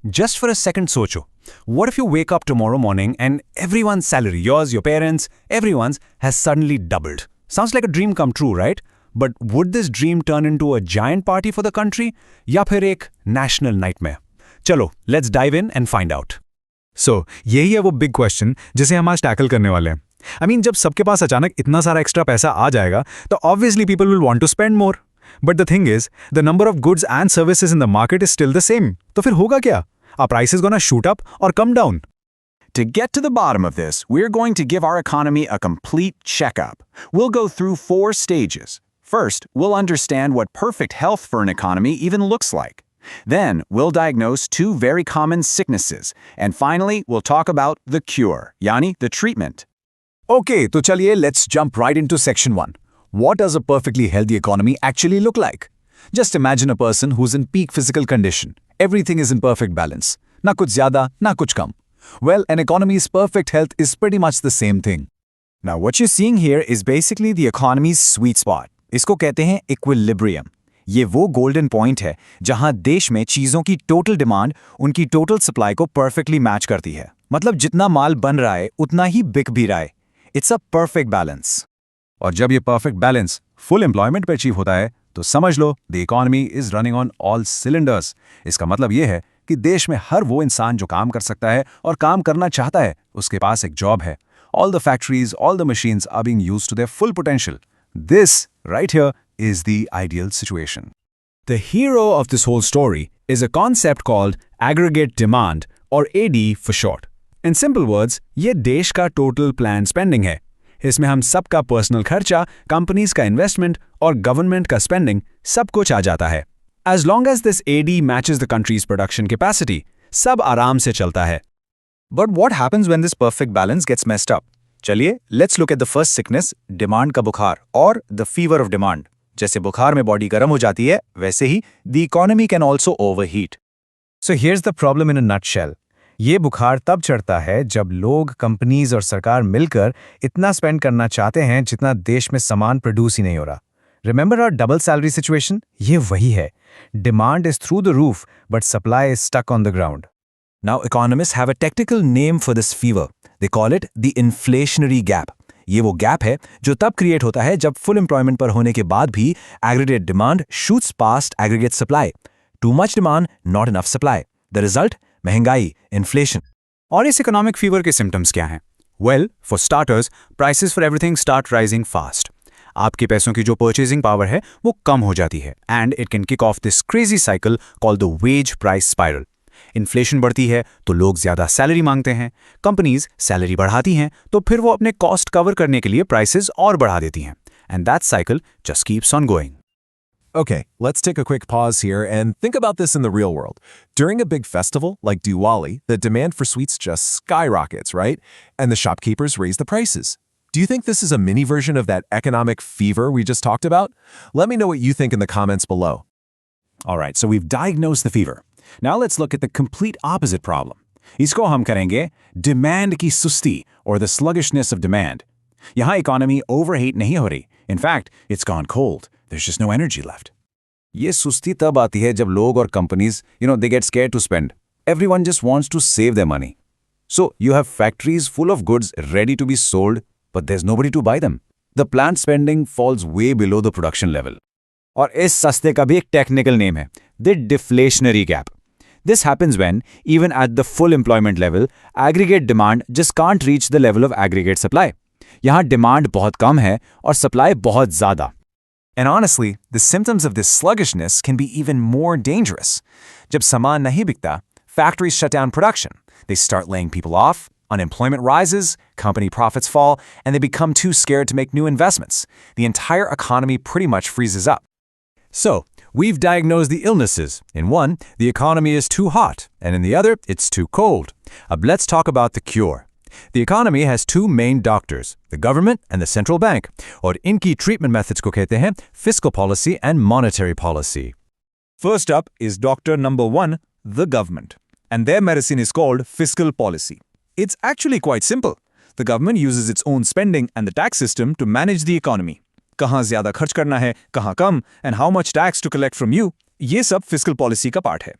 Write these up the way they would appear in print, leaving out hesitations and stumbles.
Just for a second socho. What if you wake up tomorrow morning and everyone's salary, yours, your parents, everyone's, has suddenly doubled? Sounds like a dream come true, right? But would this dream turn into a giant party for the country? या फिर एक national nightmare? चलो, let's dive in and find out. So, यही है वो big question जिसे हम आज टैकल करने वाले हैं. जब सबके पास अचानक इतना सारा एक्स्ट्रा पैसा आ जाएगा तो obviously people will want to spend more. But the thing is the number of goods and services in the market is still the same. तो फिर होगा क्या? Are prices gonna shoot up or come down? To get to the bottom of this, we're going to give our economy a complete checkup. We'll go through 4 stages. First, we'll understand what perfect health for an economy even looks like. Then, we'll diagnose 2 very common sicknesses. And finally, we'll talk about the cure, yani the treatment. Okay, तो चलिए, let's jump right into section 1. What does a perfectly healthy economy actually look like? Just imagine a person who's in peak physical condition. Everything is in perfect balance. Na kuch zyada, na kuch kam. Well, an economy's perfect health is pretty much the same thing. Now, what you're seeing here is basically the economy's sweet spot. इसको कहते हैं equilibrium. ये वो golden point है जहां देश में चीजों की total demand उनकी total supply को perfectly match करती है. मतलब जितना माल बन रहा है उतना ही बिक भी रहा है. It's a perfect balance. और जब ये perfect balance full employment पे अचीव होता है तो समझ लो the economy is running on all cylinders. इसका मतलब ये है कि देश में हर वो इंसान जो काम कर सकता है और काम करना चाहता है उसके पास एक जॉब है. All the factories, all the machines are being used to their full potential. This right here is the ideal situation. The hero of this whole story is a concept called aggregate demand or AD for short. In simple words, ये देश का total planned spending है. इसमें हम सबका personal खर्चा, companies का investment और गवर्नमेंट का स्पेंडिंग सब कुछ आ जाता है. As long as this AD matches the country's production capacity, सब आराम से चलता है. But what happens when this perfect balance gets messed up? चलिए, let's look at the first sickness, demand का बुखार और the fever of demand. जैसे बुखार में बॉडी गर्म हो जाती है, वैसे ही the economy can also overheat. So here's the problem in a nutshell. ये बुखार तब चढ़ता है जब लोग, कंपनीज और सरकार मिलकर इतना स्पेंड करना चाहते हैं जितना देश में सामान प्रोड्यूस ही नहीं हो रहा. Remember our double salary situation? ये वही है. Demand is through the roof, but supply is stuck on the ground. Now, economists have a technical name for this fever. They call it the inflationary gap. ये वो gap है जो तब create होता है जब फुल एम्प्लॉयमेंट पर होने के बाद भी aggregate demand shoots past aggregate supply. Too much demand, not enough supply. The result? महंगाई, inflation. और इस इकोनॉमिक फीवर के सिम्टम्स क्या हैं? Well, for starters, prices for everything start rising fast. आपके पैसों की जो परचेजिंग पावर है वो कम हो जाती है and it can kick off this crazy cycle called the ways price spiral. Inflation बढ़ती है तो लोग ज्यादा सैलरी मांगते हैं, कंपनीज सैलरी बढ़ाती हैं तो फिर वो अपने कॉस्ट कवर करने के लिए प्राइसेस और बढ़ा देती हैं. And that cycle just keeps on going. Okay, let's take a quick pause here and think about this in the real world. During a big festival like Diwali, the demand for sweets just skyrockets, right? And the shopkeepers raise the prices. Do you think this is a mini version of that economic fever we just talked about? Let me know what you think in the comments below. All right, so we've diagnosed the fever. Now let's look at the complete opposite problem. इसको हम करेंगे demand की सुस्ती or the sluggishness of demand. यहाँ economy overheat नहीं हो रही. In fact, it's gone cold. There's just no energy left. ये सुस्ती तब आती है जब लोग और companies, they get scared to spend. Everyone just wants to save their money. So you have factories full of goods ready to be sold, but there's nobody to buy them. The planned spending falls way below the production level. और इस सस्ते का भी एक technical name है, the deflationary gap. This happens when, even at the full employment level, aggregate demand just can't reach the level of aggregate supply. यहाँ demand बहुत कम है और सप्लाई बहुत ज़्यादा. And honestly, the symptoms of this sluggishness can be even more dangerous. जब सामान नहीं बिकता, factories shut down production. They start laying people off, unemployment rises, company profits fall, and they become too scared to make new investments. The entire economy pretty much freezes up. So, we've diagnosed the illnesses. In one, the economy is too hot, and in the other, it's too cold. Let's talk about the cure. The economy has 2 main doctors, the government and the central bank, और इनकी treatment methods को कहते हैं fiscal policy and monetary policy. First up is doctor number 1, the government. And their medicine is called fiscal policy. It's actually quite simple. The government uses its own spending and the tax system to manage the economy. कहाँ ज़्यादा खर्च करना है, कहाँ कम, and how much tax to collect from you, ये सब fiscal policy का part है.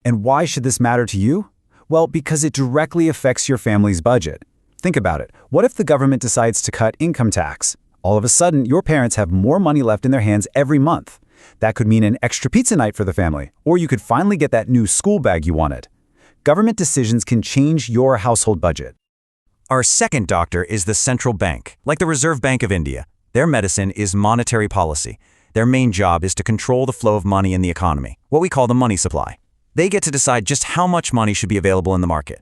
And why should this matter to you? Well, because it directly affects your family's budget. Think about it. What if the government decides to cut income tax? All of a sudden, your parents have more money left in their hands every month. That could mean an extra pizza night for the family, or you could finally get that new school bag you wanted. Government decisions can change your household budget. Our second doctor is the central bank, like the Reserve Bank of India. Their medicine is monetary policy. Their main job is to control the flow of money in the economy, what we call the money supply. They get to decide just how much money should be available in the market.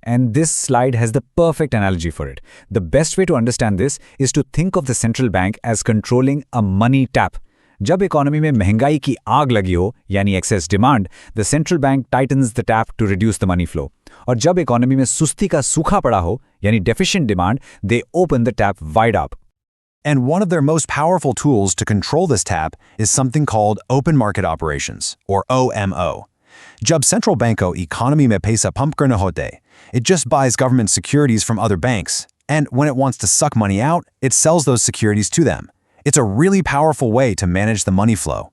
And this slide has the perfect analogy for it. The best way to understand this is to think of the central bank as controlling a money tap. जब economy में महंगाई की आग लगी हो, यानी excess demand, the central bank tightens the tap to reduce the money flow. और जब इकोनॉमी में सुस्ती का सूखा पड़ा हो, यानी deficient demand, they open the tap wide up. And one of their most powerful tools to control this tap is something called open market operations, or OMO. जब central बैंक को economy में पैसा pump करना होते, it just buys government securities from other banks, and when it wants to suck money out, it sells those securities to them. It's a really powerful way to manage the money flow.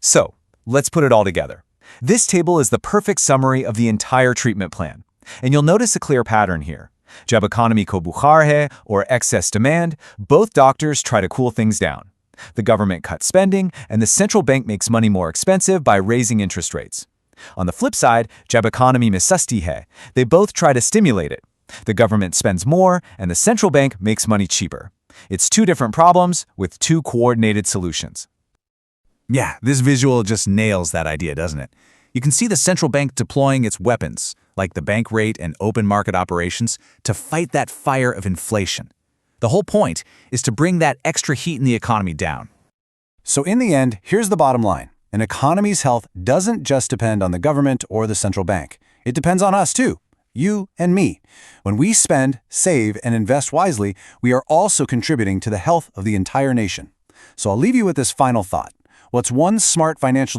So, let's put it all together. This table is the perfect summary of the entire treatment plan. And you'll notice a clear pattern here. Jab economy ko bukhar hai, or excess demand, both doctors try to cool things down. The government cuts spending, and the central bank makes money more expensive by raising interest rates. On the flip side, jab economy mein sasti hai, they both try to stimulate it. The government spends more, and the central bank makes money cheaper. It's two different problems with two coordinated solutions. Yeah, this visual just nails that idea, doesn't it? You can see the central bank deploying its weapons, like the bank rate and open market operations, to fight that fire of inflation. The whole point is to bring that extra heat in the economy down. So in the end, here's the bottom line. An economy's health doesn't just depend on the government or the central bank. It depends on us too. You and me. When we spend, save, and invest wisely, we are also contributing to the health of the entire nation. So I'll leave you with this final thought. What's one smart financial decision